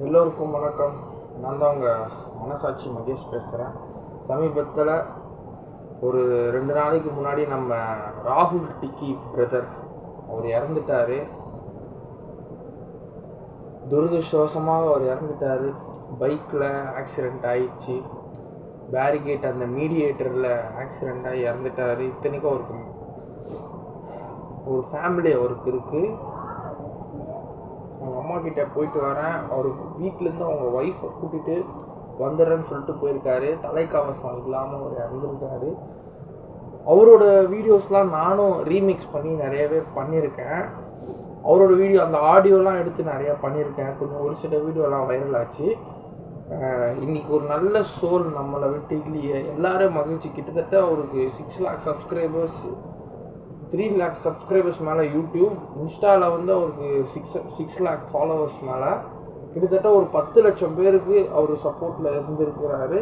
எல்லோருக்கும் வணக்கம். நான் தான் உங்கள் மனசாட்சி மகேஷ் பேசுகிறேன். சமீபத்தில் ஒரு 2 நாளைக்கு முன்னாடி நம்ம ராகுல் டிக்கி பிரதர் அவர் இறந்துட்டார். துரதிருஷ்டவசமாக அவர் இறந்துட்டார். பைக்கில் ஆக்சிடெண்ட் ஆயிடுச்சு. பேரிகேட் அந்த மீடியேட்டரில் ஆக்சிடெண்ட் ஆகி இறந்துட்டார். இத்தனைக்கும் அவருக்கு ஒரு ஃபேமிலி அவருக்கு இருக்குது. அவங்க அம்மா கிட்டே போயிட்டு வரேன். அவர் வீட்டிலேருந்து அவங்க ஒய்ஃபை கூட்டிகிட்டு வந்துடுறேன்னு சொல்லிட்டு போயிருக்காரு. தலைக்கவசம் இல்லாமல் அவர் இறந்துருக்காரு. அவரோட வீடியோஸ்லாம் நானும் ரீமிக்ஸ் பண்ணி நிறையவே பண்ணியிருக்கேன். அவரோட வீடியோ அந்த ஆடியோலாம் எடுத்து நிறையா பண்ணியிருக்கேன். கொஞ்சம் ஒரு சில வீடியோலாம் வைரல் ஆச்சு. இன்றைக்கி ஒரு நல்ல சோல் நம்மளை விட்டு இல்லையே. எல்லோரும் மகிழ்ச்சி. கிட்டத்தட்ட அவருக்கு 6 lakh சப்ஸ்கிரைபர்ஸ், 3 lakh சப்ஸ்கிரைபர்ஸ் மேலே யூடியூப். இன்ஸ்டாவில் வந்து அவருக்கு 6 lakh ஃபாலோவர்ஸ் மேலே. கிட்டத்தட்ட ஒரு 10 லட்சம் பேருக்கு அவர் சப்போர்ட்டில் இருந்திருக்கிறாரு.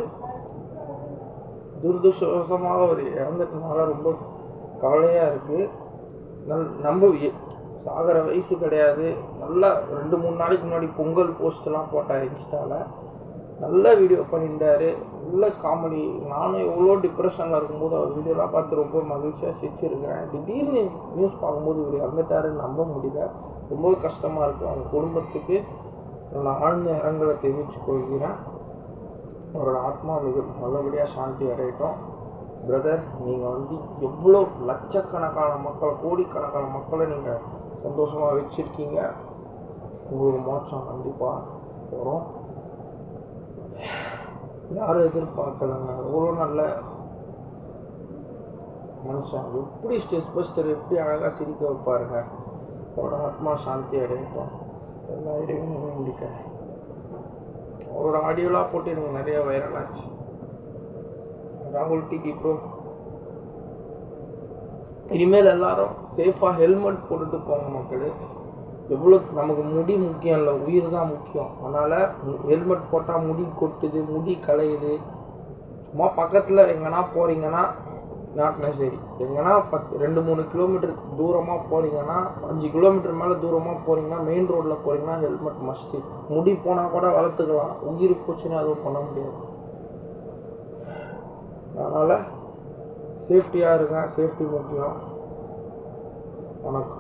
துரதிருஷ்டவசமாக அவர் இறந்ததுனால ரொம்ப கவலையாக இருக்குது. நம்ம சாகிற வயசு கிடையாது. நல்லா 2-3 நாளைக்கு முன்னாடி பொங்கல் போஸ்ட்லாம் போட்டார் இன்ஸ்டாவில். நல்ல வீடியோ பண்ணியிருந்தார். நல்ல காமெடி. நானும் எவ்வளோ டிப்ரெஷனில் இருக்கும்போது அவர் வீடியோலாம் பார்த்து ரொம்ப மகிழ்ச்சியாக சிரிச்சிருக்கிறேன். திடீர்னு நியூஸ் பார்க்கும்போது இவர் இறந்துட்டாருன்னு நம்ப முடியல. ரொம்ப கஷ்டமாக இருக்குது. அவங்க குடும்பத்துக்கு என்னோட ஆழ்ந்த இரங்கலை தெரிவித்து கொள்கிறேன். அவரோட ஆத்மா மிக நல்லபடியாக சாந்தி அடையட்டும். பிரதர், நீங்கள் வந்து எவ்வளோ லட்சக்கணக்கான மக்களை, கோடிக்கணக்கான மக்களை நீங்கள் சந்தோஷமாக வச்சுருக்கீங்க. உங்களுக்கு மோட்சம் கண்டிப்பாக வரும். யாரும் எதிர்பார்க்கலைங்க. எவ்வளோ நல்ல மனுஷன். எப்படி ஸ்டேஜ் பஸ்டர் எப்படி அழகாக சிரிக்க வைப்பாருங்க. அவரோட ஆத்மா சாந்தி அடையட்டும். எல்லா இடையும் வேண்டிக்கிறேன். அவரோட ஆடியோலாம் போட்டு எனக்கு நிறைய வைரல் ஆச்சு. ராகுல் டிக்கி ப்ரோ, இனிமேல் எல்லாரும் சேஃபாக ஹெல்மெட் போட்டுட்டு போங்க மக்களே. எவ்வளோ நமக்கு முடி முக்கியம் இல்லை, உயிர் தான் முக்கியம். அதனால் ஹெல்மெட் போட்டால் முடி கொட்டுது, முடி களையுது. சும்மா பக்கத்தில் எங்கன்னா போகிறீங்கன்னா நாட்டினா சரி. எங்கன்னா 2-3 கிலோமீட்டர் தூரமாக போகிறீங்கன்னா, 5 கிலோமீட்டர் மேலே தூரமாக போகிறீங்கன்னா, மெயின் ரோட்டில் போகிறீங்கன்னா ஹெல்மெட் மஸ்ட்டு. முடி போனால் கூட வளர்த்துக்கலாம். உயிர் போச்சுன்னா அதுவும் பண்ண முடியாது. அதனால் சேஃப்டியாக இருங்க. சேஃப்டி முக்கியம். வணக்கம்.